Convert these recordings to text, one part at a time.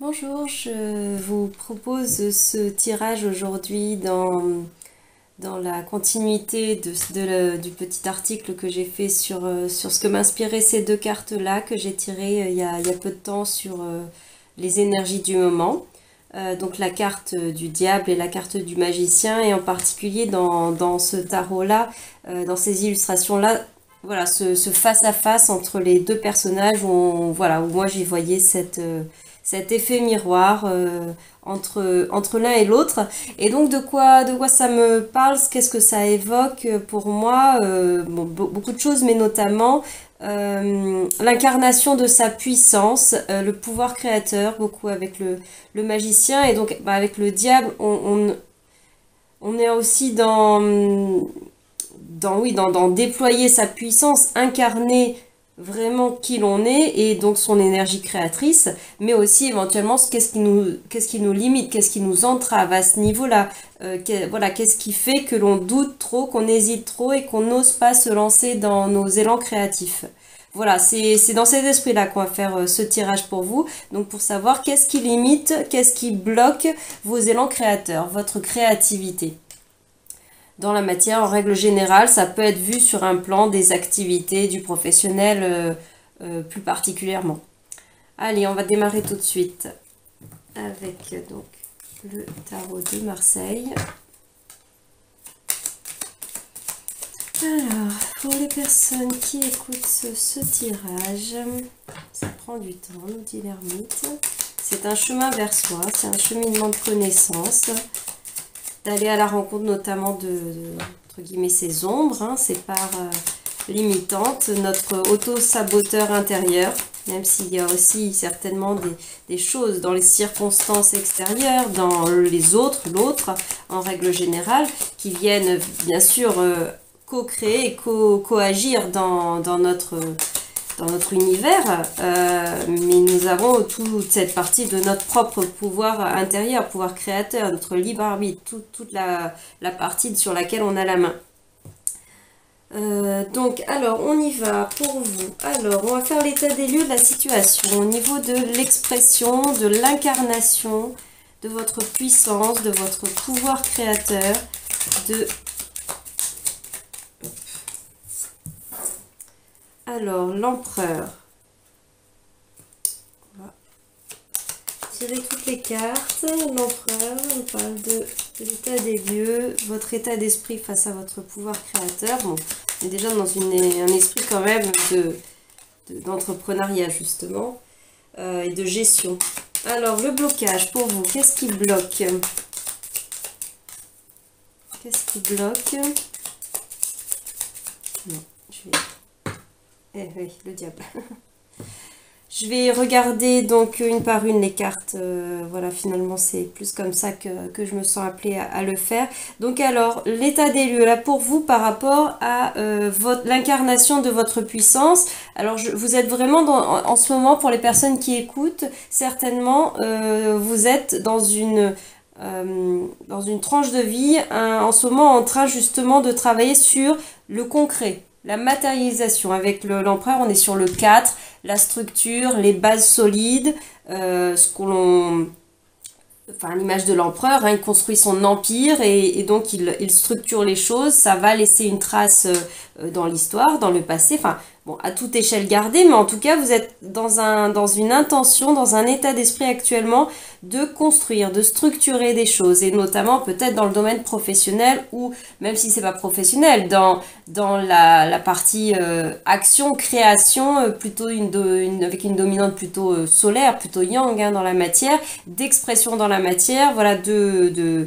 Bonjour, je vous propose ce tirage aujourd'hui dans la continuité du petit article que j'ai fait sur ce que m'inspiraient ces deux cartes-là que j'ai tirées il y a peu de temps sur les énergies du moment. Donc la carte du diable et la carte du magicien, et en particulier dans ce tarot-là, dans ces illustrations-là, voilà, ce face-à-face entre les deux personnages où moi j'y voyais cet effet miroir entre l'un et l'autre. Et donc de quoi ça me parle, qu'est-ce que ça évoque pour moi, beaucoup de choses, mais notamment l'incarnation de sa puissance, le pouvoir créateur, beaucoup avec le magicien, et donc avec le diable, on est aussi dans déployer sa puissance, incarner vraiment qui l'on est et donc son énergie créatrice, mais aussi éventuellement qu'est-ce qui nous limite, qu'est-ce qui nous entrave à ce niveau-là, qu'est-ce qui fait que l'on doute trop, qu'on hésite trop et qu'on n'ose pas se lancer dans nos élans créatifs. Voilà, c'est dans cet esprit-là qu'on va faire ce tirage pour vous, donc pour savoir qu'est-ce qui limite, qu'est-ce qui bloque vos élans créateurs, votre créativité. Dans la matière, en règle générale, ça peut être vu sur un plan des activités du professionnel plus particulièrement. Allez, on va démarrer tout de suite avec donc le tarot de Marseille. Alors, pour les personnes qui écoutent ce tirage, ça prend du temps, nous dit l'ermite. C'est un chemin vers soi, c'est un cheminement de connaissance, d'aller à la rencontre notamment entre guillemets, ces ombres, hein, ces parts limitantes, notre auto-saboteur intérieur, même s'il y a aussi certainement des choses dans les circonstances extérieures, dans les autres, l'autre, en règle générale, qui viennent bien sûr co-créer et co-agir dans notre univers, mais nous avons toute cette partie de notre propre pouvoir intérieur, pouvoir créateur, notre libre arbitre, toute la partie sur laquelle on a la main. Donc, alors, on y va pour vous. Alors, on va faire l'état des lieux de la situation au niveau de l'expression, de l'incarnation, de votre puissance, de votre pouvoir créateur, Alors, l'empereur. On va tirer toutes les cartes. L'empereur, on parle de l'état des lieux, votre état d'esprit face à votre pouvoir créateur. Bon, on est déjà dans un esprit quand même d'entrepreneuriat, justement, et de gestion. Alors, le blocage pour vous, qu'est-ce qui bloque? Qu'est-ce qui bloque? Non, je vais... Eh oui, le diable. Je vais regarder donc une par une les cartes. Voilà, finalement, c'est plus comme ça que je me sens appelée à le faire. Donc alors, l'état des lieux, là, pour vous, par rapport à l'incarnation de votre puissance. Alors, vous êtes vraiment, en ce moment, pour les personnes qui écoutent, certainement, vous êtes dans une tranche de vie, en ce moment, en train, justement, de travailler sur le concret. La matérialisation, avec l'empereur, on est sur le 4, la structure, les bases solides, l'image de l'empereur, hein, il construit son empire et donc il structure les choses, ça va laisser une trace dans l'histoire, dans le passé, enfin bon, à toute échelle gardée, mais en tout cas vous êtes dans une intention, dans un état d'esprit actuellement de construire, de structurer des choses, et notamment peut-être dans le domaine professionnel, ou même si c'est pas professionnel, dans la partie action, création, plutôt avec une dominante plutôt solaire, plutôt yang, hein, dans la matière, d'expression dans la matière, voilà, de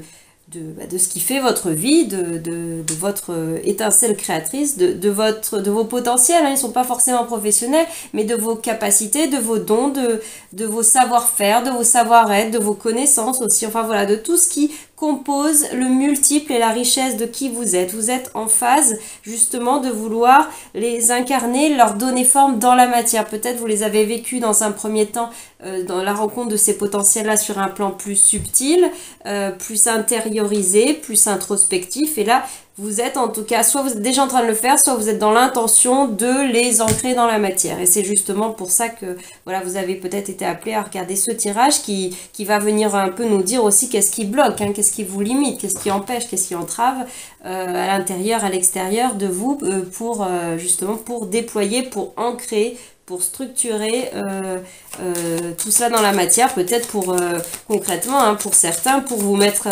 ce qui fait votre vie, de votre étincelle créatrice, de vos potentiels, hein, ils ne sont pas forcément professionnels, mais de vos capacités, de vos dons, de vos savoir-faire, de vos savoir-être, de vos connaissances aussi, enfin voilà, de tout ce qui compose le multiple et la richesse de qui vous êtes. Vous êtes en phase justement de vouloir les incarner, leur donner forme dans la matière. Peut-être vous les avez vécus dans un premier temps dans la rencontre de ces potentiels-là sur un plan plus subtil, plus intériorisé, plus introspectif. Et là, vous êtes en tout cas, soit vous êtes déjà en train de le faire, soit vous êtes dans l'intention de les ancrer dans la matière. Et c'est justement pour ça que voilà, vous avez peut-être été appelé à regarder ce tirage qui va venir un peu nous dire aussi qu'est-ce qui bloque, hein, qu'est-ce qui vous limite, qu'est-ce qui empêche, qu'est-ce qui entrave à l'intérieur, à l'extérieur de vous pour justement pour déployer, pour ancrer, pour structurer tout ça dans la matière, peut-être pour concrètement, hein, pour certains, pour vous mettre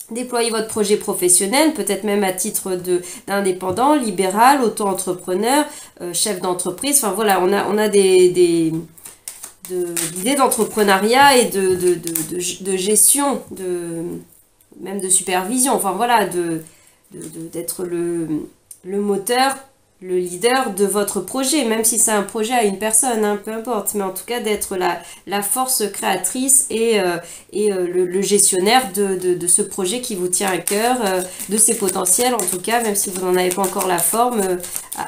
déployer votre projet professionnel, peut-être même à titre d'indépendant, libéral, auto-entrepreneur, chef d'entreprise. Enfin voilà, on a d'idées d'entrepreneuriat et de gestion, même de supervision. Enfin voilà, d'être le moteur, le leader de votre projet, même si c'est un projet à une personne, hein, peu importe, mais en tout cas d'être la force créatrice et le gestionnaire de ce projet qui vous tient à cœur, de ses potentiels en tout cas, même si vous n'en avez pas encore la forme,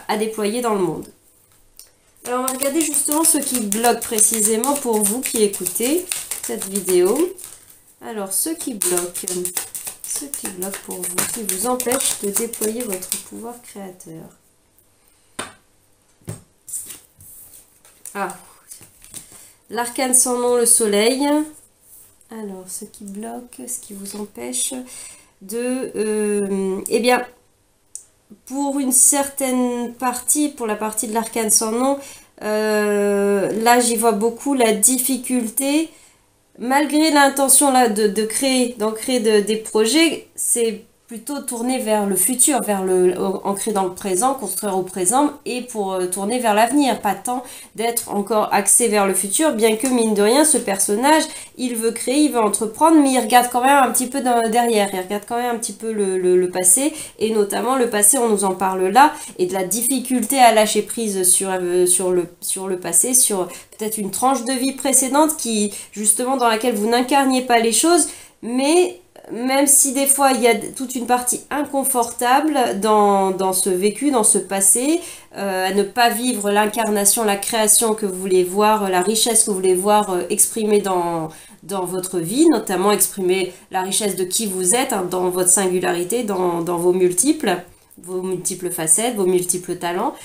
à déployer dans le monde. Alors on va regarder justement ce qui bloque précisément pour vous qui écoutez cette vidéo. Alors ce qui bloque pour vous, qui vous empêche de déployer votre pouvoir créateur. Ah, l'arcane sans nom, le soleil. Alors, ce qui bloque, ce qui vous empêche de... eh bien, pour une certaine partie, pour la partie de l'arcane sans nom, là, j'y vois beaucoup la difficulté. Malgré l'intention là d'ancrer des projets, c'est plutôt tourner vers le futur, ancrer dans le présent, construire au présent et pour tourner vers l'avenir, pas tant d'être encore axé vers le futur, bien que mine de rien, ce personnage, il veut créer, il veut entreprendre, mais il regarde quand même un petit peu derrière, il regarde quand même un petit peu le passé, et notamment le passé, on nous en parle là, et de la difficulté à lâcher prise sur le passé, sur peut-être une tranche de vie précédente qui, justement, dans laquelle vous n'incarniez pas les choses, mais même si des fois il y a toute une partie inconfortable dans ce vécu, dans ce passé, à ne pas vivre l'incarnation, la création que vous voulez voir, la richesse que vous voulez voir exprimée dans votre vie, notamment exprimer la richesse de qui vous êtes, hein, dans votre singularité, dans vos multiples facettes, vos multiples talents.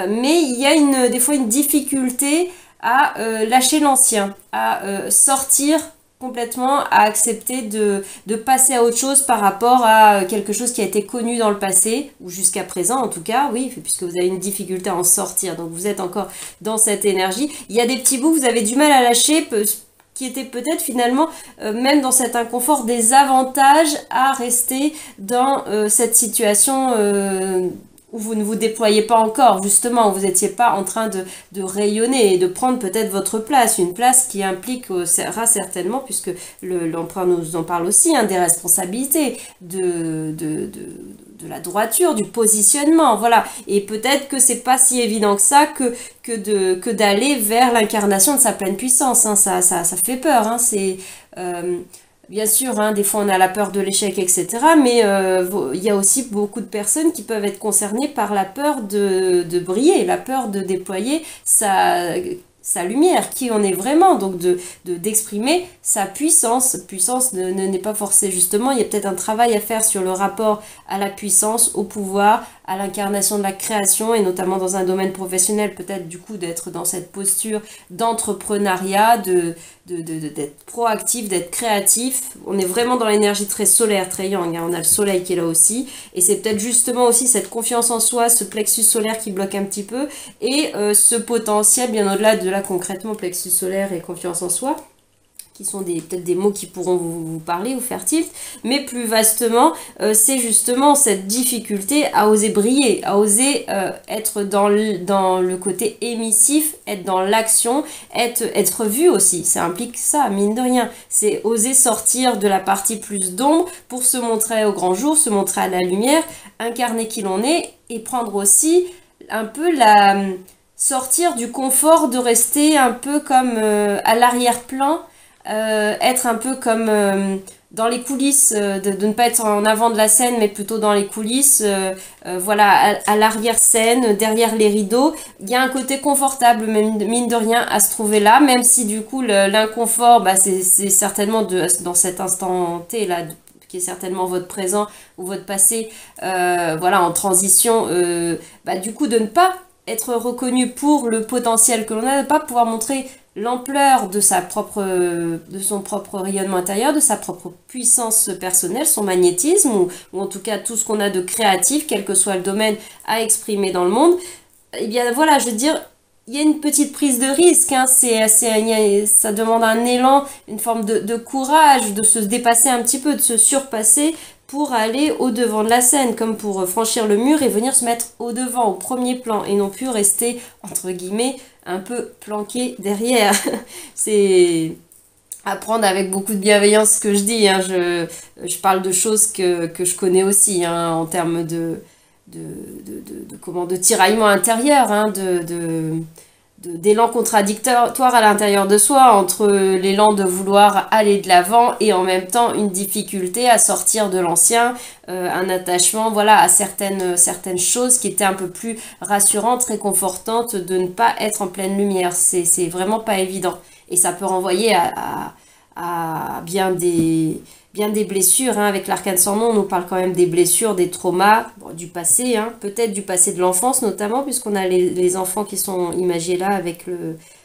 Mais il y a des fois une difficulté à lâcher l'ancien, à sortir complètement, à accepter de passer à autre chose par rapport à quelque chose qui a été connu dans le passé, ou jusqu'à présent en tout cas, oui, puisque vous avez une difficulté à en sortir, donc vous êtes encore dans cette énergie. Il y a des petits bouts que vous avez du mal à lâcher, qui étaient peut-être finalement, même dans cet inconfort, des avantages à rester dans cette situation où vous ne vous déployez pas encore, justement, où vous n'étiez pas en train de rayonner et de prendre peut-être votre place, une place qui impliquera certainement, puisque l'empereur nous en parle aussi, hein, des responsabilités, de la droiture, du positionnement, voilà. Et peut-être que c'est pas si évident que ça que d'aller vers l'incarnation de sa pleine puissance, hein. Ça fait peur, hein. C'est... bien sûr, hein, des fois on a la peur de l'échec, etc. Mais il y a aussi beaucoup de personnes qui peuvent être concernées par la peur de briller, la peur de déployer sa lumière, qui on est vraiment, donc d'exprimer sa puissance. Puissance n'est pas forcée, justement, il y a peut-être un travail à faire sur le rapport à la puissance, au pouvoir, à l'incarnation de la création, et notamment dans un domaine professionnel, peut-être du coup d'être dans cette posture d'entrepreneuriat, d'être proactif, d'être créatif. On est vraiment dans l'énergie très solaire, très yang, hein. On a le soleil qui est là aussi, et c'est peut-être justement aussi cette confiance en soi, ce plexus solaire qui bloque un petit peu, et ce potentiel, bien au-delà de là concrètement, plexus solaire et confiance en soi, qui sont peut-être des mots qui pourront vous parler, vous faire tilt, mais plus vastement, c'est justement cette difficulté à oser briller, à oser être dans le côté émissif, être dans l'action, être vu aussi. Ça implique ça, mine de rien. C'est oser sortir de la partie plus d'ombre pour se montrer au grand jour, se montrer à la lumière, incarner qui l'on est, et prendre aussi un peu sortir du confort de rester un peu comme à l'arrière-plan, être un peu comme dans les coulisses, de ne pas être en avant de la scène, mais plutôt dans les coulisses, voilà, à l'arrière-scène, derrière les rideaux. Il y a un côté confortable, mine de rien, à se trouver là, même si du coup l'inconfort, bah, c'est certainement dans cet instant T là, qui est certainement votre présent ou votre passé, voilà, en transition, du coup de ne pas être reconnu pour le potentiel que l'on a, de ne pas pouvoir montrer l'ampleur de son propre rayonnement intérieur, de sa propre puissance personnelle, son magnétisme, ou en tout cas tout ce qu'on a de créatif, quel que soit le domaine à exprimer dans le monde. Eh bien voilà, je veux dire, il y a une petite prise de risque, hein, ça demande un élan, une forme de courage, de se dépasser un petit peu, de se surpasser pour aller au devant de la scène, comme pour franchir le mur et venir se mettre au devant, au premier plan, et non plus rester, entre guillemets, un peu planqué derrière. C'est à prendre avec beaucoup de bienveillance ce que je dis, hein. Je parle de choses que je connais aussi, hein, en termes de tiraillement intérieur, hein, d'élan contradictoire à l'intérieur de soi, entre l'élan de vouloir aller de l'avant et en même temps une difficulté à sortir de l'ancien, un attachement, voilà, à certaines choses qui étaient un peu plus rassurantes, réconfortantes, de ne pas être en pleine lumière. C'est vraiment pas évident. Et ça peut renvoyer à bien des blessures, hein. Avec l'arcane sans nom, on nous parle quand même des blessures, des traumas, bon, du passé, hein, peut-être du passé de l'enfance notamment, puisqu'on a les enfants qui sont imagés là avec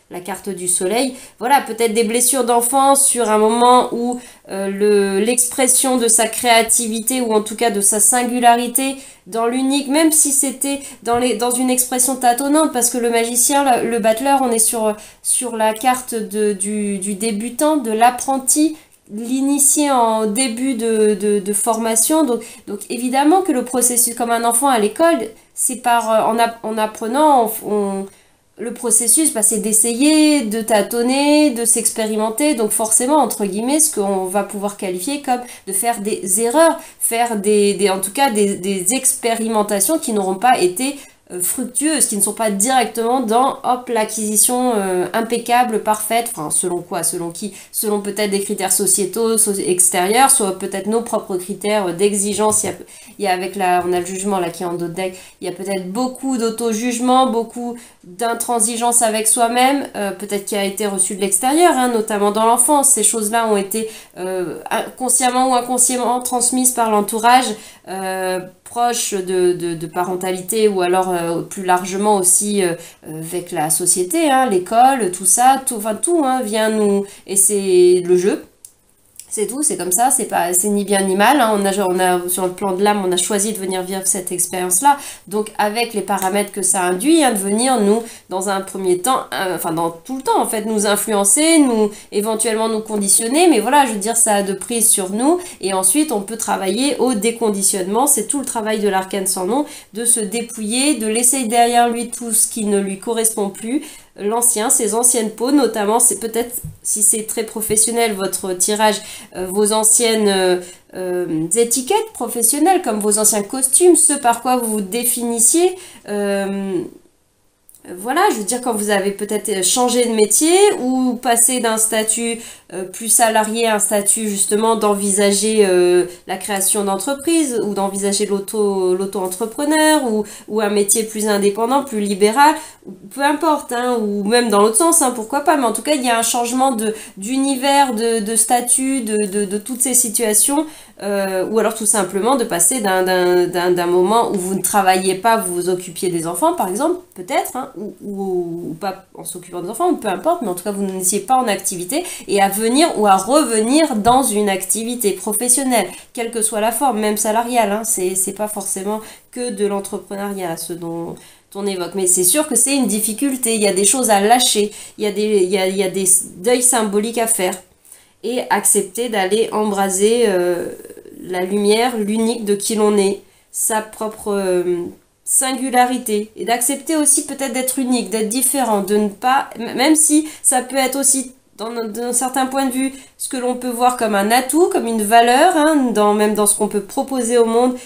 la carte du soleil. Voilà, peut-être des blessures d'enfance sur un moment où l'expression de sa créativité, ou en tout cas de sa singularité dans l'unique, même si c'était dans une expression tâtonnante, parce que le magicien, le battleur, on est sur la carte du débutant, de l'apprenti, l'initié en début de formation. Donc évidemment que le processus, comme un enfant à l'école, c'est en apprenant, le processus, c'est d'essayer, de tâtonner, de s'expérimenter. Donc forcément, entre guillemets, ce qu'on va pouvoir qualifier comme de faire des erreurs, faire en tout cas des expérimentations qui n'auront pas été fructueuses, qui ne sont pas directement dans l'acquisition impeccable, parfaite, enfin selon quoi, selon qui, selon peut-être des critères sociétaux, extérieurs, soit peut-être nos propres critères d'exigence. Il y a on a le jugement là qui est en dos de deck, il y a peut-être beaucoup d'auto-jugement, beaucoup d'intransigeance avec soi-même, peut-être qui a été reçu de l'extérieur, hein, notamment dans l'enfance. Ces choses-là ont été consciemment ou inconsciemment transmises par l'entourage, proche de parentalité, ou alors plus largement aussi avec la société, hein, l'école, tout ça, tout hein, vient nous... Et c'est le jeu. C'est tout, c'est comme ça, c'est ni bien ni mal, hein. On a sur le plan de l'âme, on a choisi de venir vivre cette expérience-là, donc avec les paramètres que ça induit, hein, de venir nous, dans un premier temps, dans tout le temps en fait, nous influencer, éventuellement nous conditionner, mais voilà, je veux dire, ça a de prise sur nous, et ensuite on peut travailler au déconditionnement. C'est tout le travail de l'arcane sans nom, de se dépouiller, de laisser derrière lui tout ce qui ne lui correspond plus, l'ancien, ses anciennes peaux, notamment. C'est peut-être, si c'est très professionnel votre tirage, vos anciennes étiquettes professionnelles, comme vos anciens costumes, ce par quoi vous vous définissiez, voilà, je veux dire, quand vous avez peut-être changé de métier ou passé d'un statut plus salarié à un statut justement d'envisager la création d'entreprise, ou d'envisager l'auto-entrepreneur, ou un métier plus indépendant, plus libéral, peu importe, hein, ou même dans l'autre sens, hein, pourquoi pas, mais en tout cas il y a un changement d'univers, de statut, de toutes ces situations, ou alors tout simplement de passer d'un moment où vous ne travailliez pas, vous vous occupiez des enfants par exemple, peut-être, hein, ou pas en s'occupant des enfants, peu importe, mais en tout cas vous n'étiez pas en activité, et à venir ou à revenir dans une activité professionnelle, quelle que soit la forme, même salariale, hein, c'est pas forcément que de l'entrepreneuriat ce dont on évoque, mais c'est sûr que c'est une difficulté, il y a des choses à lâcher, il y a des deuils symboliques à faire, et accepter d'aller embraser la lumière, l'unique de qui l'on est, sa propre singularité, et d'accepter aussi peut-être d'être unique, d'être différent, de ne pas, même si ça peut être aussi d'un certain point de vue, ce que l'on peut voir comme un atout, comme une valeur, hein, même dans ce qu'on peut proposer au monde,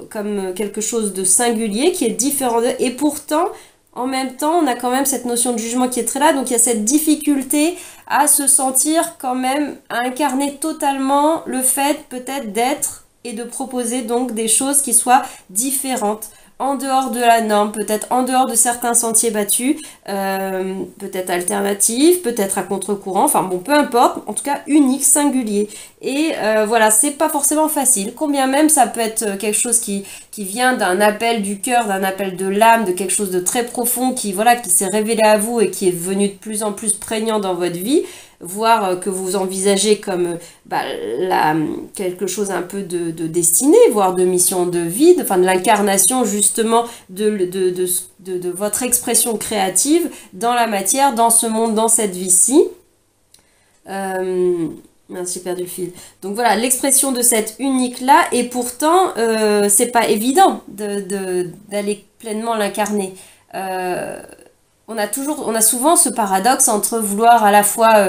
comme quelque chose de singulier, qui est différent et pourtant, en même temps, on a quand même cette notion de jugement qui est très là, donc il y a cette difficulté à se sentir quand même, à incarner totalement le fait peut-être d'être, et de proposer donc des choses qui soient différentes, en dehors de la norme, peut-être en dehors de certains sentiers battus, peut-être alternatif, peut-être à contre-courant, enfin bon, peu importe, en tout cas unique, singulier. Et voilà, c'est pas forcément facile, combien même ça peut être quelque chose qui vient d'un appel du cœur, d'un appel de l'âme, de quelque chose de très profond qui, voilà, qui s'est révélé à vous et qui est devenu de plus en plus prégnant dans votre vie, voire que vous envisagez comme quelque chose un peu de destinée, voire de mission de vie, enfin de l'incarnation justement de votre expression créative dans la matière, dans ce monde, dans cette vie-ci. Mince, j'ai perdu le fil. Donc voilà, l'expression de cette unique-là, et pourtant, c'est pas évident d'aller pleinement l'incarner. On a souvent ce paradoxe entre vouloir à la fois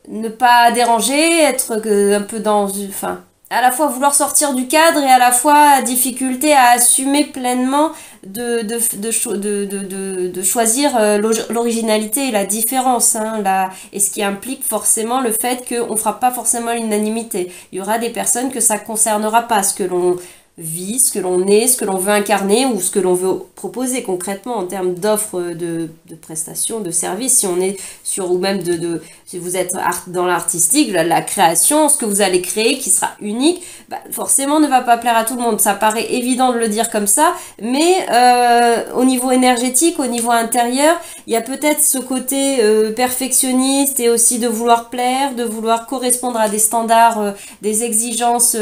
ne pas déranger, être un peu enfin, à la fois vouloir sortir du cadre et à la fois difficulté à assumer pleinement de choisir l'originalité et la différence, hein, et ce qui implique forcément le fait qu'on ne fera pas forcément l'unanimité. Il y aura des personnes que ça concernera pas, ce que l'on vit, ce que l'on est, ce que l'on veut incarner ou ce que l'on veut proposer concrètement en termes d'offres de prestations, de services. Si on est sur, ou même si vous êtes dans l'artistique, la création, ce que vous allez créer qui sera unique, forcément ne va pas plaire à tout le monde. Ça paraît évident de le dire comme ça, mais au niveau énergétique, au niveau intérieur, il y a peut-être ce côté perfectionniste et aussi de vouloir plaire, de vouloir correspondre à des standards, des exigences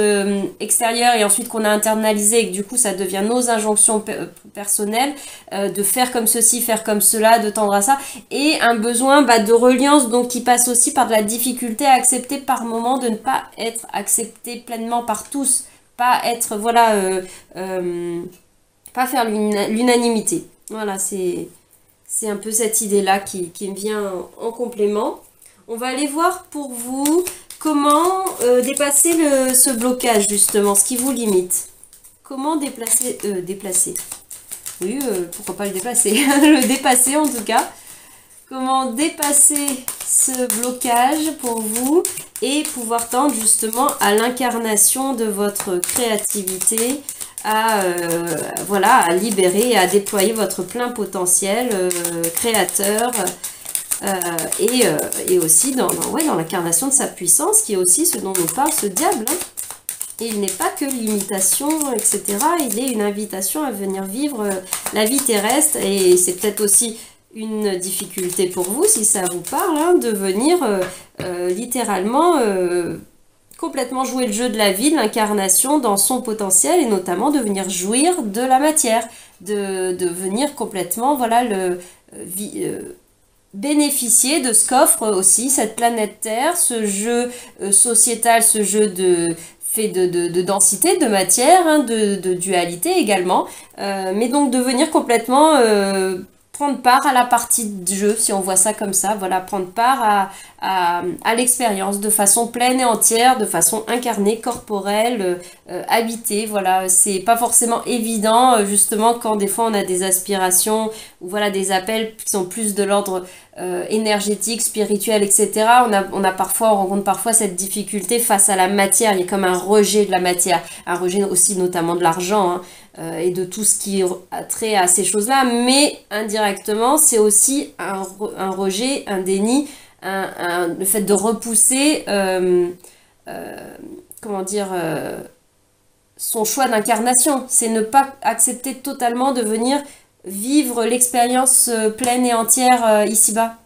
extérieures et ensuite qu'on a internalisé et que du coup ça devient nos injonctions personnelles, de faire comme ceci, faire comme cela, de tendre à ça, et un besoin de reliance donc qui passe aussi par de la difficulté à accepter par moment, de ne pas être accepté pleinement par tous, pas être, voilà, pas faire l'unanimité. Voilà, c'est un peu cette idée-là qui me vient en complément. On va aller voir pour vous comment dépasser ce blocage, justement, ce qui vous limite. Comment déplacer. Oui, pourquoi pas le dépasser. Le dépasser, en tout cas. Comment dépasser ce blocage pour vous et pouvoir tendre, justement, à l'incarnation de votre créativité, voilà, à libérer et à déployer votre plein potentiel créateur, et aussi dans l'incarnation de sa puissance, qui est aussi ce dont nous parle ce diable. Hein. Et il n'est pas que l'imitation, etc. Il est une invitation à venir vivre la vie terrestre. Et c'est peut-être aussi une difficulté pour vous, si ça vous parle, hein, de venir littéralement complètement jouer le jeu de la vie, de l'incarnation dans son potentiel, et notamment de venir jouir de la matière, de venir complètement, voilà, bénéficier de ce qu'offre aussi cette planète Terre, ce jeu sociétal, ce jeu fait de densité, de matière, hein, de dualité également, mais donc de venir complètement prendre part à la partie de jeu, si on voit ça comme ça, voilà, prendre part à l'expérience de façon pleine et entière, de façon incarnée, corporelle, habitée, voilà, c'est pas forcément évident, justement, quand des fois on a des aspirations, ou voilà, des appels qui sont plus de l'ordre énergétique, spirituel, etc. On rencontre parfois cette difficulté face à la matière, il y a comme un rejet de la matière, un rejet aussi notamment de l'argent, hein, et de tout ce qui a trait à ces choses-là, mais indirectement, c'est aussi un rejet, un déni, le fait de repousser, comment dire, son choix d'incarnation. C'est ne pas accepter totalement de venir vivre l'expérience pleine et entière ici-bas.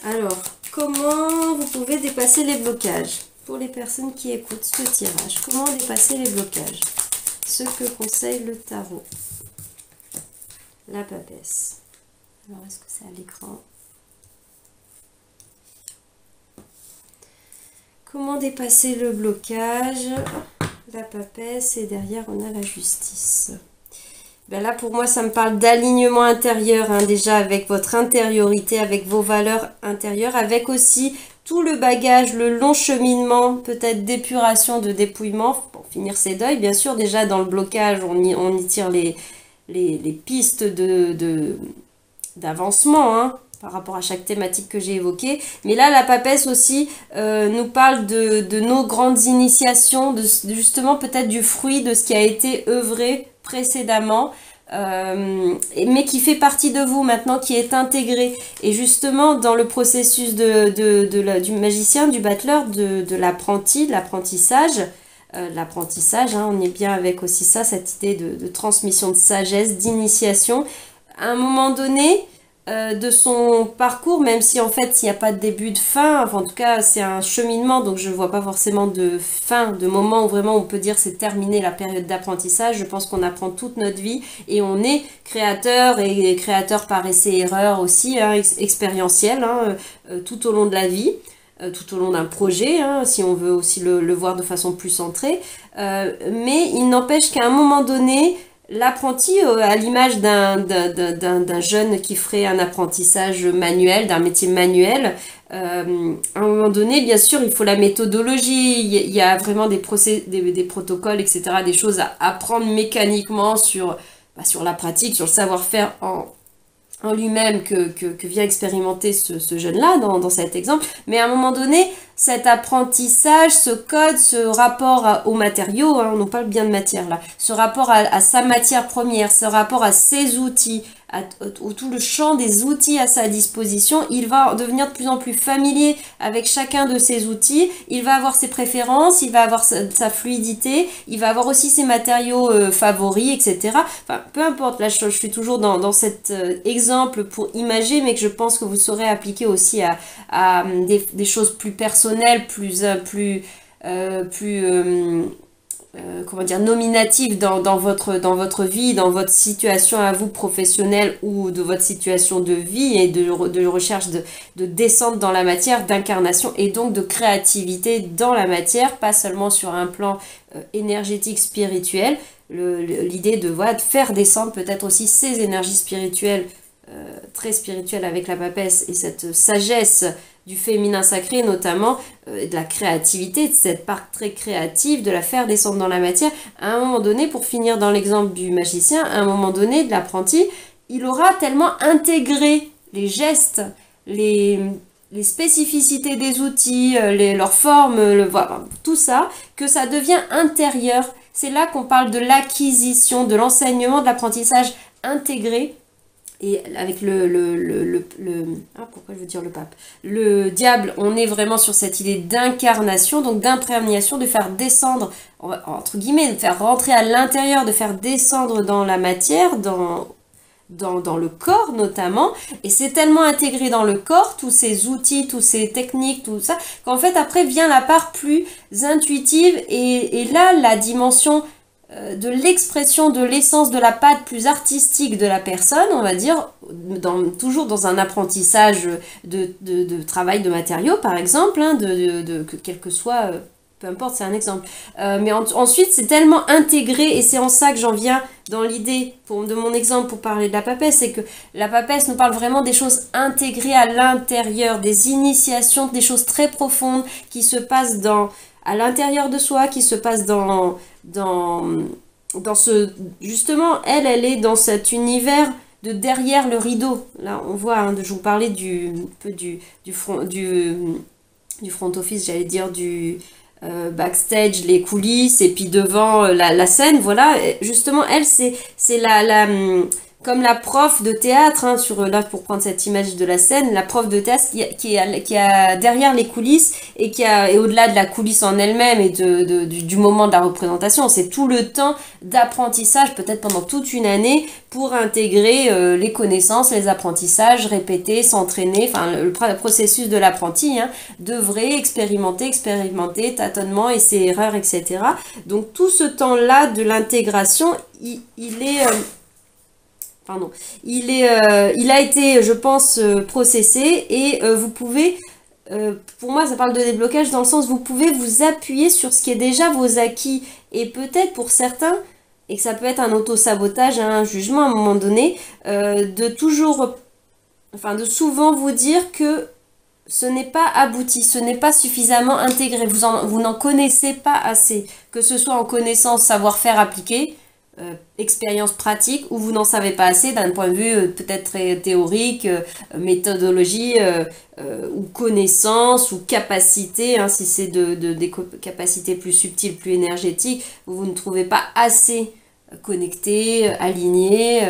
Alors, comment vous pouvez dépasser les blocages? Pour les personnes qui écoutent ce tirage, comment dépasser les blocages? Ce que conseille le tarot. La papesse. Alors, est-ce que c'est à l'écran? Comment dépasser le blocage? La papesse, et derrière, on a la justice. Ben là, pour moi, ça me parle d'alignement intérieur, hein, déjà avec votre intériorité, avec vos valeurs intérieures, avec aussi tout le bagage, le long cheminement, peut-être d'épuration, de dépouillement, pour finir ces deuils. Bien sûr, déjà dans le blocage, on y tire les pistes d'avancement, hein, par rapport à chaque thématique que j'ai évoquée. Mais là, la papesse aussi nous parle de nos grandes initiations, justement peut-être du fruit de ce qui a été œuvré précédemment, mais qui fait partie de vous maintenant, qui est intégré. Et justement, dans le processus du magicien, du battleur, de l'apprenti, de l'apprentissage, hein, on est bien avec aussi ça, cette idée de transmission de sagesse, d'initiation. À un moment donné de son parcours, même si en fait il n'y a pas de début de fin, enfin, en tout cas c'est un cheminement, donc je ne vois pas forcément de fin, de moment où vraiment on peut dire c'est terminé la période d'apprentissage. Je pense qu'on apprend toute notre vie et on est créateur, et créateur par essai-erreur aussi, hein, expérientiel, hein, tout au long de la vie. Tout au long d'un projet, hein, si on veut aussi le voir de façon plus centrée. Mais il n'empêche qu'à un moment donné, l'apprenti, à l'image d'un jeune qui ferait un apprentissage manuel, d'un métier manuel, à un moment donné, bien sûr, il faut la méthodologie, il y a vraiment des protocoles, etc., des choses à apprendre mécaniquement sur la pratique, sur le savoir-faire en lui-même que vient expérimenter ce jeune-là dans cet exemple. Mais à un moment donné, cet apprentissage, ce code, ce rapport aux matériaux, hein, on nous parle bien de matière là, ce rapport à sa matière première, ce rapport à ses outils, tout le champ des outils à sa disposition, il va devenir de plus en plus familier avec chacun de ces outils, il va avoir ses préférences, il va avoir sa fluidité, il va avoir aussi ses matériaux favoris, etc. Enfin, peu importe, là je suis toujours dans cet exemple pour imager, mais que je pense que vous saurez appliquer aussi à des choses plus personnelles, comment dire, nominative dans votre vie, dans votre situation à vous professionnelle ou de votre situation de vie et de recherche de descente dans la matière, d'incarnation et donc de créativité dans la matière, pas seulement sur un plan énergétique, spirituel. L'idée de faire descendre peut-être aussi ces énergies spirituelles, très spirituelles avec la papesse et cette sagesse du féminin sacré notamment, de la créativité, de cette part très créative, de la faire descendre dans la matière. À un moment donné, pour finir dans l'exemple du magicien, à un moment donné, de l'apprenti, il aura tellement intégré les gestes, les spécificités des outils, leurs formes, voilà, tout ça, que ça devient intérieur. C'est là qu'on parle de l'acquisition, de l'enseignement, de l'apprentissage intégré. Et avec pourquoi je veux dire le pape? Le diable, on est vraiment sur cette idée d'incarnation, donc d'imprégnation, de faire descendre, entre guillemets, de faire rentrer à l'intérieur, de faire descendre dans la matière, dans le corps notamment, et c'est tellement intégré dans le corps, tous ces outils, toutes ces techniques, tout ça, qu'en fait après vient la part plus intuitive, et là la dimension de l'expression de l'essence de la patte plus artistique de la personne, on va dire, toujours dans un apprentissage de travail de matériaux par exemple, hein, quel que soit, peu importe, c'est un exemple. Mais ensuite c'est tellement intégré, et c'est en ça que j'en viens dans l'idée de mon exemple pour parler de la papesse, c'est que la papesse nous parle vraiment des choses intégrées à l'intérieur, des initiations, des choses très profondes qui se passent à l'intérieur de soi, qui se passent dans ce, justement, elle est dans cet univers de derrière le rideau. Là, on voit, hein, je vous parlais du front office, j'allais dire, du backstage, les coulisses, et puis devant la scène, voilà. Justement, elle, c'est comme la prof de théâtre, hein, là pour prendre cette image de la scène, la prof de théâtre qui a derrière les coulisses et et au-delà de la coulisse en elle-même et du moment de la représentation, c'est tout le temps d'apprentissage, peut-être pendant toute une année, pour intégrer les connaissances, les apprentissages, répéter, s'entraîner, enfin le processus de l'apprenti, hein, d'œuvrer, expérimenter, tâtonnement, essais, erreurs, etc. Donc tout ce temps-là de l'intégration, il a été, je pense, processé, et vous pouvez, pour moi ça parle de déblocage dans le sens vous pouvez vous appuyer sur ce qui est déjà vos acquis, et peut-être pour certains, et que ça peut être un auto-sabotage, un jugement à un moment donné, de souvent vous dire que ce n'est pas abouti, ce n'est pas suffisamment intégré, vous n'en connaissez pas assez, que ce soit en connaissance, savoir-faire appliqué, expérience pratique ou vous n'en savez pas assez d'un point de vue peut-être très théorique, méthodologie ou connaissance ou capacité, hein, si c'est des capacités plus subtiles, plus énergétiques, vous ne trouvez pas assez connecté, aligné,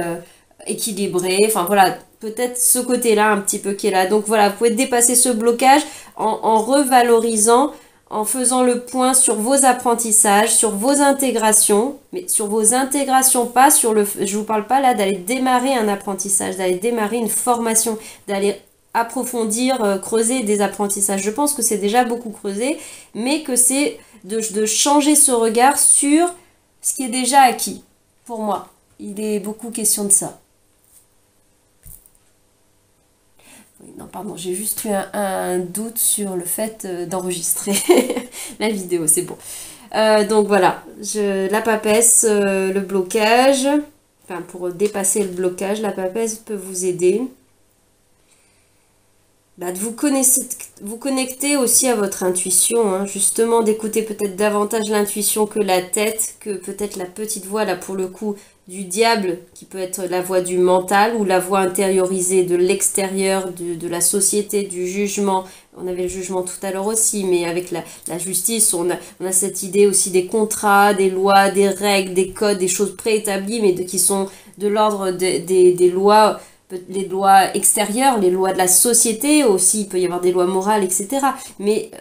équilibré, enfin voilà, peut-être ce côté-là un petit peu qui est là. Donc voilà, vous pouvez dépasser ce blocage en revalorisant, en faisant le point sur vos apprentissages, sur vos intégrations, mais sur vos intégrations, pas sur le... Je vous parle pas là d'aller démarrer un apprentissage, d'aller démarrer une formation, d'aller approfondir, creuser des apprentissages. Je pense que c'est déjà beaucoup creusé, mais que c'est de changer ce regard sur ce qui est déjà acquis. Pour moi, il est beaucoup question de ça. Non, pardon, j'ai juste eu un doute sur le fait d'enregistrer la vidéo, c'est bon. Donc voilà, la papesse, le blocage, enfin pour dépasser le blocage, la papesse peut vous aider. Bah, de vous connecter aussi à votre intuition, hein, justement d'écouter peut-être davantage l'intuition que la tête, que peut-être la petite voix, là pour le coup, du diable, qui peut être la voix du mental ou la voix intériorisée de l'extérieur, de la société, du jugement. On avait le jugement tout à l'heure aussi, mais avec la justice, on a cette idée aussi des contrats, des lois, des règles, des codes, des choses préétablies, mais qui sont de l'ordre des lois, les lois extérieures, les lois de la société aussi, il peut y avoir des lois morales, etc. Mais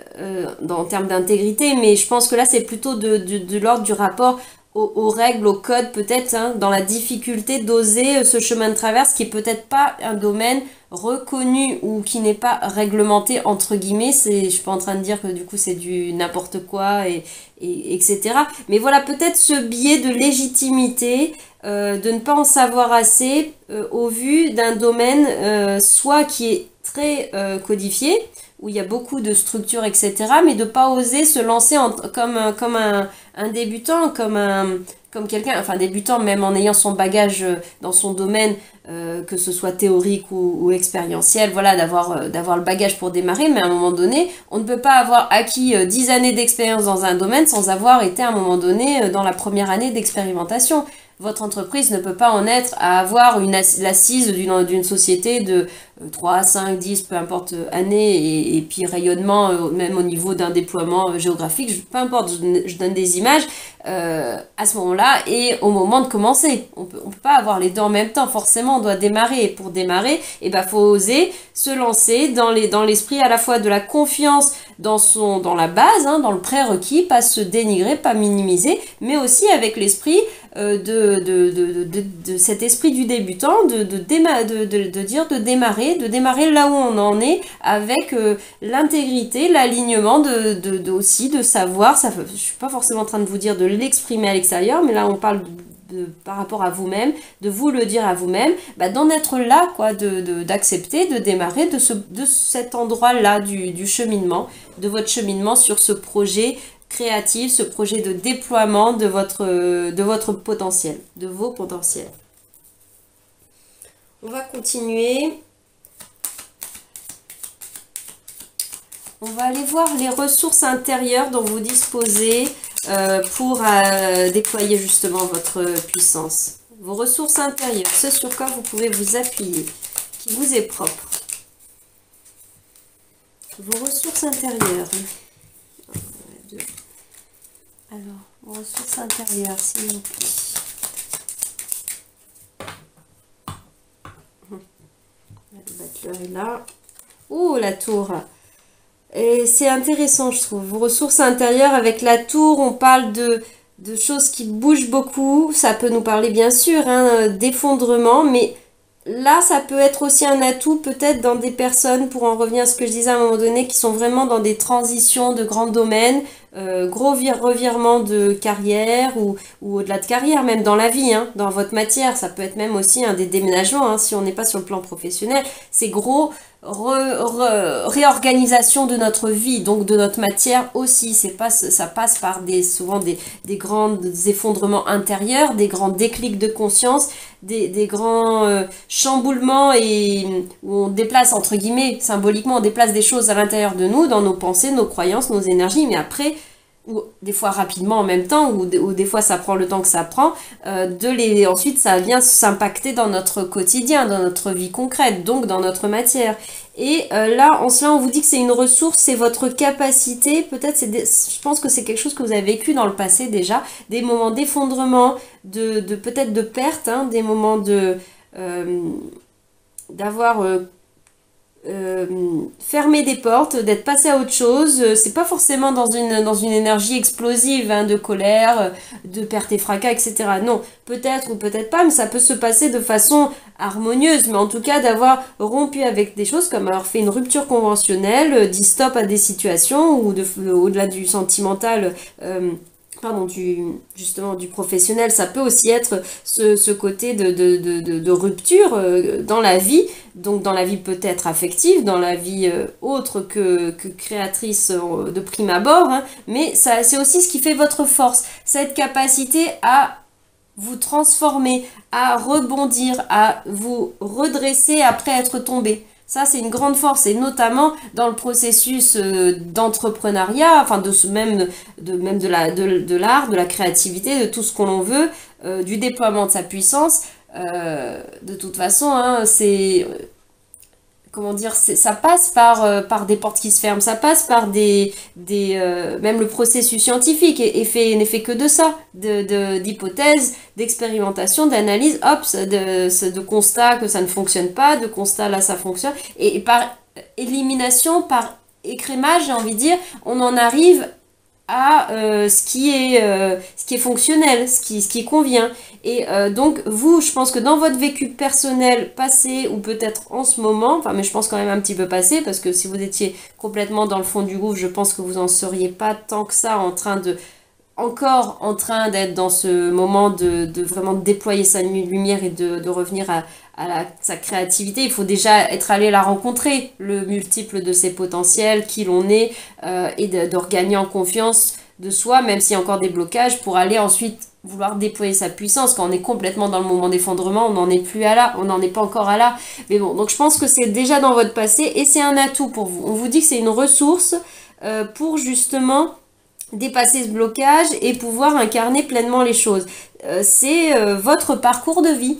en termes d'intégrité, mais je pense que là c'est plutôt de l'ordre du rapport aux règles, aux codes peut-être, hein, dans la difficulté d'oser ce chemin de traverse qui est peut-être pas un domaine reconnu ou qui n'est pas réglementé entre guillemets. Je suis pas en train de dire que du coup c'est du n'importe quoi etc. Mais voilà, peut-être ce biais de légitimité, de ne pas en savoir assez au vu d'un domaine soit qui est très codifié, où il y a beaucoup de structures, etc., mais de pas oser se lancer comme un débutant, comme quelqu'un, enfin débutant même en ayant son bagage dans son domaine, que ce soit théorique ou expérientiel, voilà, d'avoir le bagage pour démarrer, mais à un moment donné, on ne peut pas avoir acquis 10 années d'expérience dans un domaine sans avoir été à un moment donné dans la première année d'expérimentation. Votre entreprise ne peut pas en être à avoir l'assise d'une société de 3, 5, 10, peu importe années, et puis rayonnement, même au niveau d'un déploiement géographique, peu importe, je donne des images, à ce moment-là, et au moment de commencer. On peut pas avoir les deux en même temps, forcément, on doit démarrer, et pour démarrer, faut oser se lancer dans l'esprit à la fois de la confiance dans la base, hein, dans le prérequis, pas se dénigrer, pas minimiser, mais aussi avec l'esprit de cet esprit du débutant, de démarrer là où on en est, avec l'intégrité, l'alignement aussi de savoir. Je suis pas forcément en train de vous dire de l'exprimer à l'extérieur, mais là on parle par rapport à vous-même, de vous le dire à vous-même, d'en être là, quoi, d'accepter, de démarrer de cet endroit-là du cheminement, de votre cheminement sur ce projet créatif, ce projet de déploiement de votre potentiel, de vos potentiels. On va continuer. On va aller voir les ressources intérieures dont vous disposez pour déployer justement votre puissance. Vos ressources intérieures, ce sur quoi vous pouvez vous appuyer, qui vous est propre. Vos ressources intérieures. Alors, vos ressources intérieures, s'il vous plaît. Le battleur est là. Oh, la tour. Et c'est intéressant, je trouve. Vos ressources intérieures, avec la tour, on parle de choses qui bougent beaucoup. Ça peut nous parler, bien sûr, hein, d'effondrement, mais là, ça peut être aussi un atout, peut-être dans des personnes, pour en revenir à ce que je disais à un moment donné, qui sont vraiment dans des transitions de grands domaines, gros revirement de carrière ou au-delà de carrière, même dans la vie, hein, dans votre matière. Ça peut être même aussi des déménagements, hein, si on n'est pas sur le plan professionnel. C'est gros réorganisation de notre vie, donc de notre matière aussi. Ça passe par souvent des grands effondrements intérieurs, des grands déclics de conscience, des grands chamboulements, et où on déplace, entre guillemets, symboliquement, on déplace des choses à l'intérieur de nous, dans nos pensées, nos croyances, nos énergies, mais après, ou des fois rapidement en même temps, ou des fois ça prend le temps que ça prend, ensuite ça vient s'impacter dans notre quotidien, dans notre vie concrète, donc dans notre matière. Et là, en cela, on vous dit que c'est une ressource, c'est votre capacité, peut-être, je pense que c'est quelque chose que vous avez vécu dans le passé déjà, des moments d'effondrement, peut-être de perte, hein, des moments d'avoir fermer des portes, d'être passé à autre chose. C'est pas forcément dans une énergie explosive, hein, de colère, de perte et fracas, etc. Non, peut-être ou peut-être pas, mais ça peut se passer de façon harmonieuse, mais en tout cas d'avoir rompu avec des choses, comme avoir fait une rupture conventionnelle, dit stop à des situations, ou au-delà du sentimental, pardon, justement du professionnel, ça peut aussi être ce côté de rupture dans la vie, donc dans la vie peut-être affective, dans la vie autre que créatrice de prime abord, hein, mais ça, c'est aussi ce qui fait votre force, cette capacité à vous transformer, à rebondir, à vous redresser après être tombé. Ça, c'est une grande force, et notamment dans le processus d'entrepreneuriat, enfin même de l'art, de la créativité, de tout ce qu'on veut, du déploiement de sa puissance. De toute façon, hein, comment dire, ça passe par des portes qui se ferment, ça passe par même le processus scientifique n'est fait que de ça, d'hypothèses, d'expérimentation, d'analyse, hop, de constat que ça ne fonctionne pas, de constat là ça fonctionne, et par élimination, par écrémage, j'ai envie de dire, on en arrive à ce qui est fonctionnel, ce qui convient. Et donc vous, je pense que dans votre vécu personnel passé, ou peut-être en ce moment, enfin mais je pense quand même un petit peu passé, parce que si vous étiez complètement dans le fond du gouffre, je pense que vous en seriez pas tant que ça encore en train d'être dans ce moment de vraiment déployer sa lumière et de revenir à sa créativité. Il faut déjà être allé la rencontrer, le multiple de ses potentiels, qui l'on est, et de regagner en confiance de soi, même s'il y a encore des blocages, pour aller ensuite vouloir déployer sa puissance. Quand on est complètement dans le moment d'effondrement, on n'en est plus à là, on n'en est pas encore à là. Mais bon, donc je pense que c'est déjà dans votre passé, et c'est un atout pour vous. On vous dit que c'est une ressource pour justement dépasser ce blocage et pouvoir incarner pleinement les choses. C'est votre parcours de vie,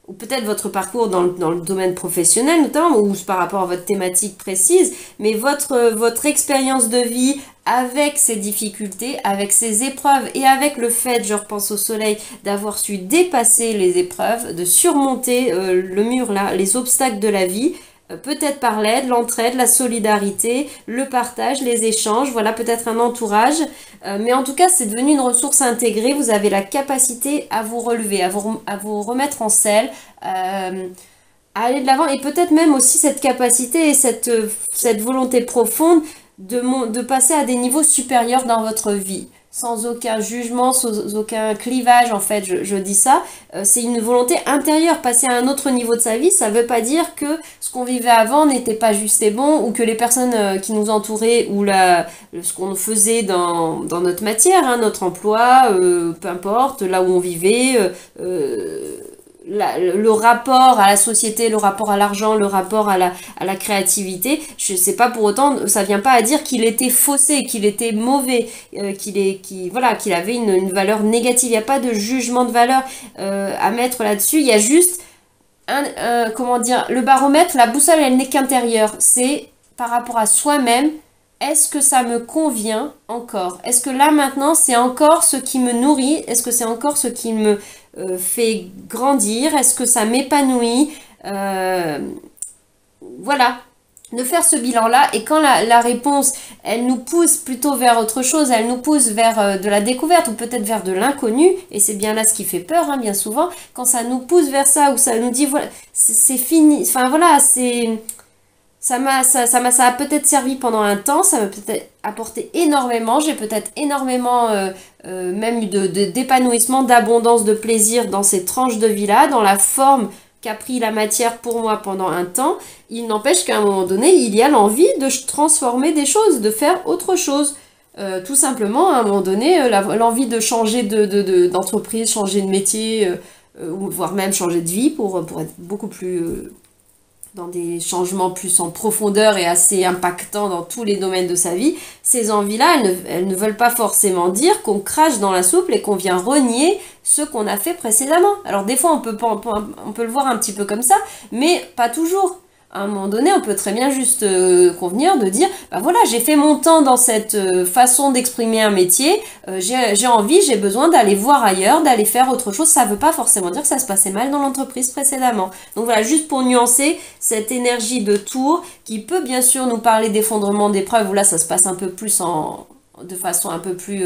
ou peut-être votre parcours dans le domaine professionnel notamment, ou par rapport à votre thématique précise, mais votre expérience de vie avec ses difficultés, avec ses épreuves, et avec le fait, je repense au soleil, d'avoir su dépasser les épreuves, de surmonter le mur là, les obstacles de la vie, peut-être par l'aide, l'entraide, la solidarité, le partage, les échanges, voilà, peut-être un entourage, mais en tout cas c'est devenu une ressource intégrée. Vous avez la capacité à vous relever, à vous remettre en selle, à aller de l'avant, et peut-être même aussi cette capacité et cette volonté profonde de passer à des niveaux supérieurs dans votre vie, sans aucun jugement, sans aucun clivage. En fait, je dis ça, c'est une volonté intérieure. Passer à un autre niveau de sa vie, ça veut pas dire que ce qu'on vivait avant n'était pas juste et bon, ou que les personnes qui nous entouraient, ou ce qu'on faisait dans notre matière, hein, notre emploi, peu importe, là où on vivait, le rapport à la société, le rapport à l'argent, le rapport à la créativité, je sais pas, pour autant, ça vient pas à dire qu'il était faussé, qu'il était mauvais, qu'il avait une valeur négative. Il n'y a pas de jugement de valeur à mettre là-dessus. Il y a juste comment dire, le baromètre, la boussole, elle n'est qu'intérieure. C'est par rapport à soi-même. Est-ce que ça me convient encore? Est-ce que là maintenant c'est encore ce qui me nourrit? Est-ce que c'est encore ce qui me fait grandir? Est-ce que ça m'épanouit? Voilà, de faire ce bilan-là, et quand la réponse, elle nous pousse plutôt vers autre chose, elle nous pousse vers de la découverte, ou peut-être vers de l'inconnu, et c'est bien là ce qui fait peur, hein, bien souvent, quand ça nous pousse vers ça, ou ça nous dit, voilà, c'est fini, enfin voilà, ça a peut-être servi pendant un temps, ça m'a peut-être apporté énormément, j'ai peut-être énormément même eu d'épanouissement, d'abondance, de plaisir dans ces tranches de vie-là, dans la forme qu'a pris la matière pour moi pendant un temps. Il n'empêche qu'à un moment donné, il y a l'envie de transformer des choses, de faire autre chose. Tout simplement, à un moment donné, l'envie de changer d'entreprise, changer de métier, ou voire même changer de vie pour être beaucoup plus dans des changements plus en profondeur et assez impactants dans tous les domaines de sa vie, ces envies-là, elles ne veulent pas forcément dire qu'on crache dans la soupe et qu'on vient renier ce qu'on a fait précédemment. Alors des fois, on peut le voir un petit peu comme ça, mais pas toujours. À un moment donné, on peut très bien juste convenir de dire, bah voilà, j'ai fait mon temps dans cette façon d'exprimer un métier, j'ai envie, j'ai besoin d'aller voir ailleurs, d'aller faire autre chose. Ça veut pas forcément dire que ça se passait mal dans l'entreprise précédemment. Donc voilà, juste pour nuancer cette énergie de tour qui peut bien sûr nous parler d'effondrement d'épreuves, où là ça se passe un peu plus de façon un peu plus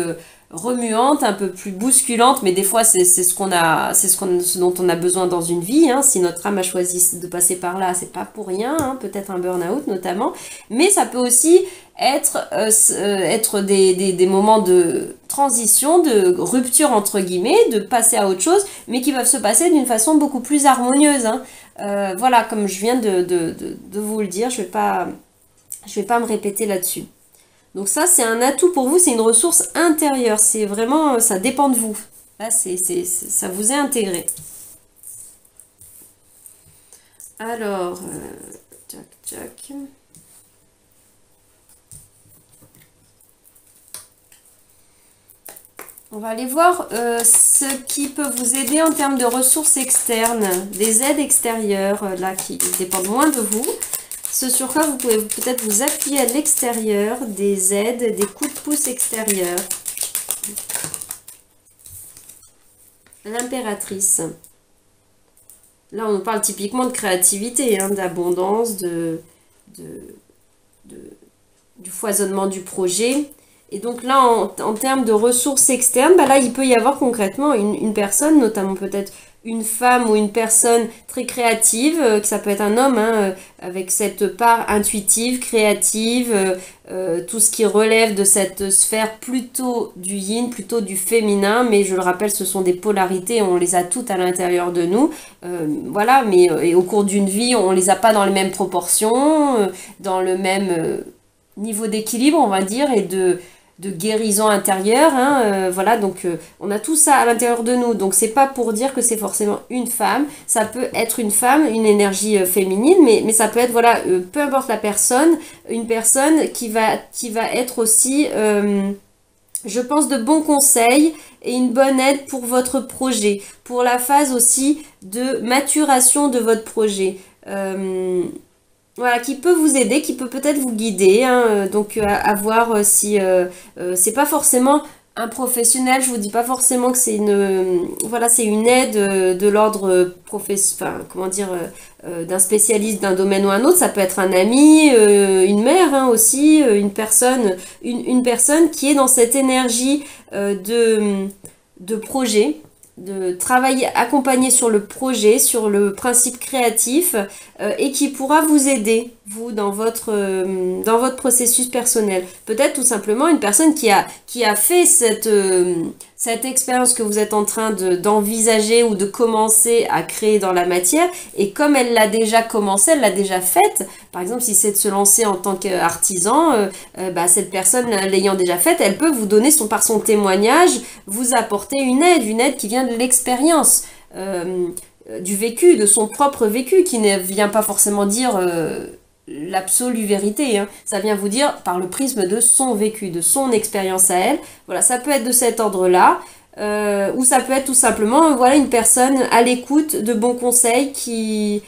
remuante, un peu plus bousculante, mais des fois c'est ce dont on a besoin dans une vie, hein. Si notre âme a choisi de passer par là, c'est pas pour rien, hein. Peut-être un burn-out notamment, mais ça peut aussi être des moments de transition, de rupture entre guillemets, de passer à autre chose, mais qui peuvent se passer d'une façon beaucoup plus harmonieuse, hein. Voilà, comme je viens de vous le dire, je vais pas me répéter là-dessus. Donc ça, c'est un atout pour vous, c'est une ressource intérieure. C'est vraiment, ça dépend de vous. Là, ça vous est intégré. Alors, tchac. On va aller voir ce qui peut vous aider en termes de ressources externes, des aides extérieures, là, qui dépendent moins de vous. Ce sur quoi vous pouvez peut-être vous appuyer à l'extérieur, des aides, des coups de pouce extérieurs. L'impératrice. Là, on nous parle typiquement de créativité, hein, d'abondance, du foisonnement du projet. Et donc là, en termes de ressources externes, bah là, il peut y avoir concrètement une personne, notamment peut-être une femme ou une personne très créative, que ça peut être un homme, hein, avec cette part intuitive, créative, tout ce qui relève de cette sphère plutôt du yin, plutôt du féminin, mais je le rappelle, ce sont des polarités, on les a toutes à l'intérieur de nous, voilà, mais et au cours d'une vie, on les a pas dans les mêmes proportions, dans le même niveau d'équilibre, on va dire, et de guérison intérieure, hein, voilà, donc on a tout ça à l'intérieur de nous, donc c'est pas pour dire que c'est forcément une femme, ça peut être une femme, une énergie féminine, mais ça peut être, voilà, peu importe la personne, une personne qui va être aussi, je pense, de bons conseils et une bonne aide pour votre projet, pour la phase aussi de maturation de votre projet. Voilà, qui peut vous aider, qui peut peut-être vous guider, hein, donc à voir si c'est pas forcément un professionnel, je vous dis pas forcément que c'est voilà, c'est une aide de l'ordre comment dire, d'un spécialiste d'un domaine ou un autre. Ça peut être un ami, une mère, hein, aussi, une personne qui est dans cette énergie de projet, de travailler accompagné sur le projet, sur le principe créatif, et qui pourra vous aider, vous, dans votre processus personnel. Peut-être tout simplement une personne qui a fait cette expérience que vous êtes en train d'envisager ou de commencer à créer dans la matière, et comme elle l'a déjà commencé, elle l'a déjà faite. Par exemple, si c'est de se lancer en tant qu'artisan, bah, cette personne l'ayant déjà faite, elle peut vous donner par son témoignage, vous apporter une aide qui vient de l'expérience, du vécu, de son propre vécu, qui ne vient pas forcément dire l'absolue vérité, hein. Ça vient vous dire par le prisme de son vécu, de son expérience à elle. Voilà, ça peut être de cet ordre-là, ou ça peut être tout simplement, voilà, une personne à l'écoute de bons conseils qui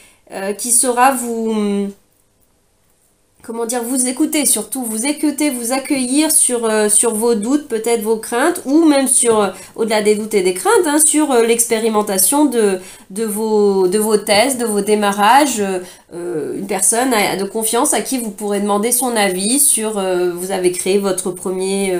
saura comment dire, vous écouter, surtout vous écouter, vous accueillir sur vos doutes, peut-être vos craintes, ou même au-delà des doutes et des craintes, hein, sur l'expérimentation de vos tests, de vos démarrages, une personne de confiance à qui vous pourrez demander son avis sur, vous avez créé votre premier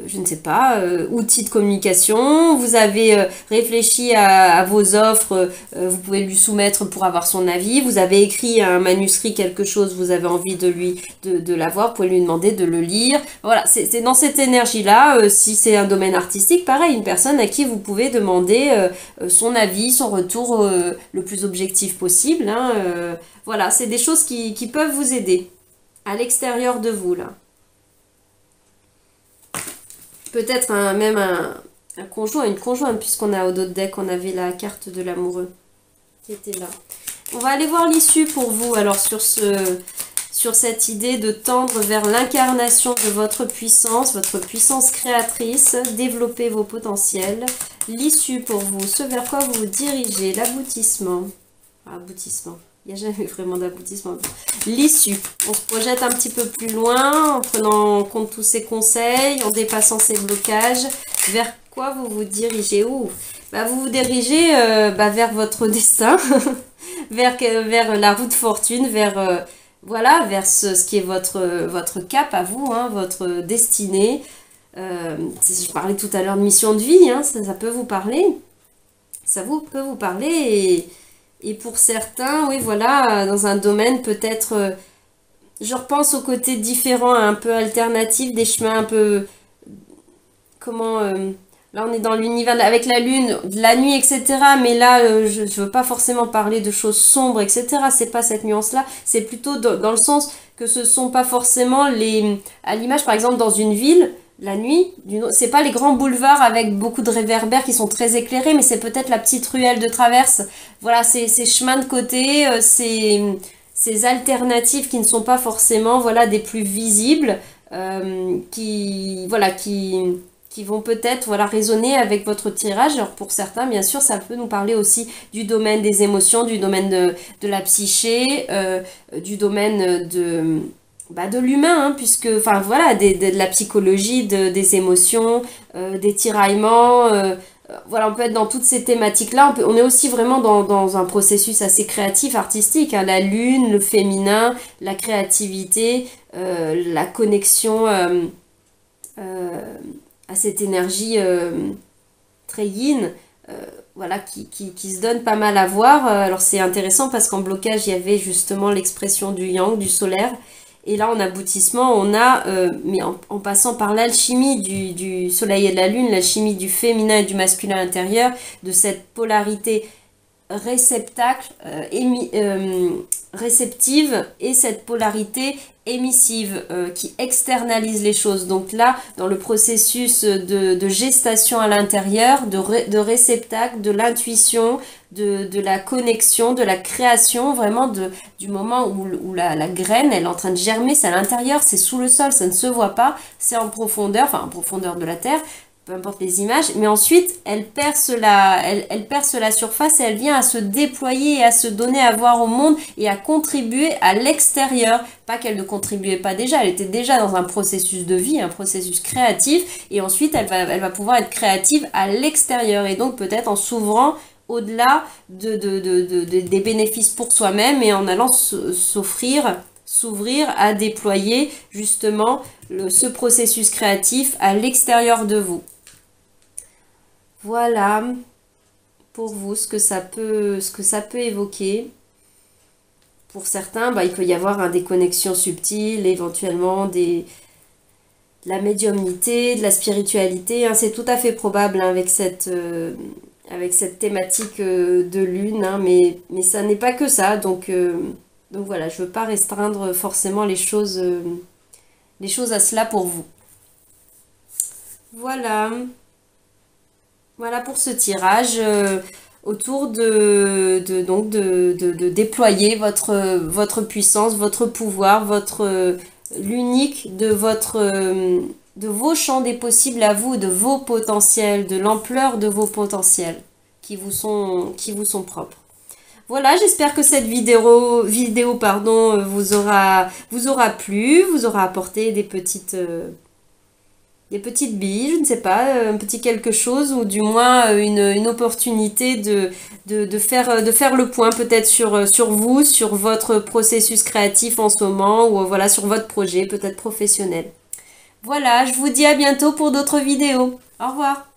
je ne sais pas, outils de communication, vous avez réfléchi à vos offres, vous pouvez lui soumettre pour avoir son avis, vous avez écrit un manuscrit, quelque chose, vous avez envie de l'avoir, vous pouvez lui demander de le lire. Voilà, c'est dans cette énergie-là, si c'est un domaine artistique, pareil, une personne à qui vous pouvez demander son avis, son retour le plus objectif possible, hein, voilà, c'est des choses qui peuvent vous aider à l'extérieur de vous, là. Peut-être même un conjoint, une conjointe, puisqu'on a au dos de deck, on avait la carte de l'amoureux qui était là. On va aller voir l'issue pour vous, alors sur cette idée de tendre vers l'incarnation de votre puissance créatrice, développer vos potentiels. L'issue pour vous, ce vers quoi vous vous dirigez, l'aboutissement. Aboutissement. Il n'y a jamais vraiment d'aboutissement. L'issue. On se projette un petit peu plus loin en prenant en compte tous ces conseils, en dépassant ces blocages. Vers quoi vous vous dirigez? Vous vous dirigez vers votre destin, vers la route fortune, vers ce qui est votre cap à vous, hein, votre destinée. Je parlais tout à l'heure de mission de vie, hein, ça peut vous parler. Ça peut vous parler et pour certains, oui, voilà, dans un domaine peut-être, je repense au côté différent, un peu alternatif, des chemins un peu, là on est dans l'univers avec la lune, de la nuit, etc. Mais là, je ne veux pas forcément parler de choses sombres, etc. C'est pas cette nuance-là, c'est plutôt dans le sens que ce sont pas forcément à l'image, par exemple, dans une ville, la nuit, c'est pas les grands boulevards avec beaucoup de réverbères qui sont très éclairés, mais c'est peut-être la petite ruelle de traverse. Voilà, ces chemins de côté, ces alternatives qui ne sont pas forcément, voilà, des plus visibles, qui vont peut-être, voilà, résonner avec votre tirage. Alors pour certains, bien sûr, ça peut nous parler aussi du domaine des émotions, du domaine de la psyché, du domaine de l'humain, hein, puisque, enfin voilà, de la psychologie, des émotions, des tiraillements, voilà, on peut être dans toutes ces thématiques-là. On est aussi vraiment dans un processus assez créatif, artistique, hein, la lune, le féminin, la créativité, la connexion à cette énergie très yin, voilà, qui se donne pas mal à voir. Alors c'est intéressant parce qu'en blocage, il y avait justement l'expression du yang, du solaire. Et là, en aboutissement, on a, mais en passant par l'alchimie du soleil et de la lune, l'alchimie du féminin et du masculin intérieur, de cette polarité réceptacle, réceptive, et cette polarité émissive qui externalise les choses. Donc là, dans le processus de gestation à l'intérieur, de réceptacle, de l'intuition, de la connexion, de la création, vraiment du moment où la graine, elle est en train de germer, c'est à l'intérieur, c'est sous le sol, ça ne se voit pas, c'est en profondeur, enfin en profondeur de la terre, peu importe les images, mais ensuite elle perce la surface et elle vient à se déployer et à se donner à voir au monde et à contribuer à l'extérieur. Pas qu'elle ne contribuait pas déjà, elle était déjà dans un processus de vie, un processus créatif, et ensuite elle va pouvoir être créative à l'extérieur, et donc peut-être en s'ouvrant au-delà des bénéfices pour soi-même et en allant s'ouvrir à déployer justement ce processus créatif à l'extérieur de vous. Voilà pour vous ce que ça peut évoquer. Pour certains, il peut y avoir des connexions subtiles, éventuellement de la médiumnité, de la spiritualité. Hein, c'est tout à fait probable, hein, avec cette thématique de lune, hein, mais ça n'est pas que ça. Donc voilà, je ne veux pas restreindre forcément les choses à cela pour vous. Voilà. Voilà pour ce tirage autour de déployer votre puissance, votre pouvoir, l'unique de vos champs des possibles à vous, de vos potentiels, de l'ampleur de vos potentiels qui vous sont propres. Voilà, j'espère que cette vidéo vous aura plu, vous aura apporté des petites billes, je ne sais pas, un petit quelque chose, ou du moins une opportunité de faire le point peut-être sur vous, sur votre processus créatif en ce moment, ou voilà, sur votre projet peut-être professionnel. Voilà, je vous dis à bientôt pour d'autres vidéos. Au revoir.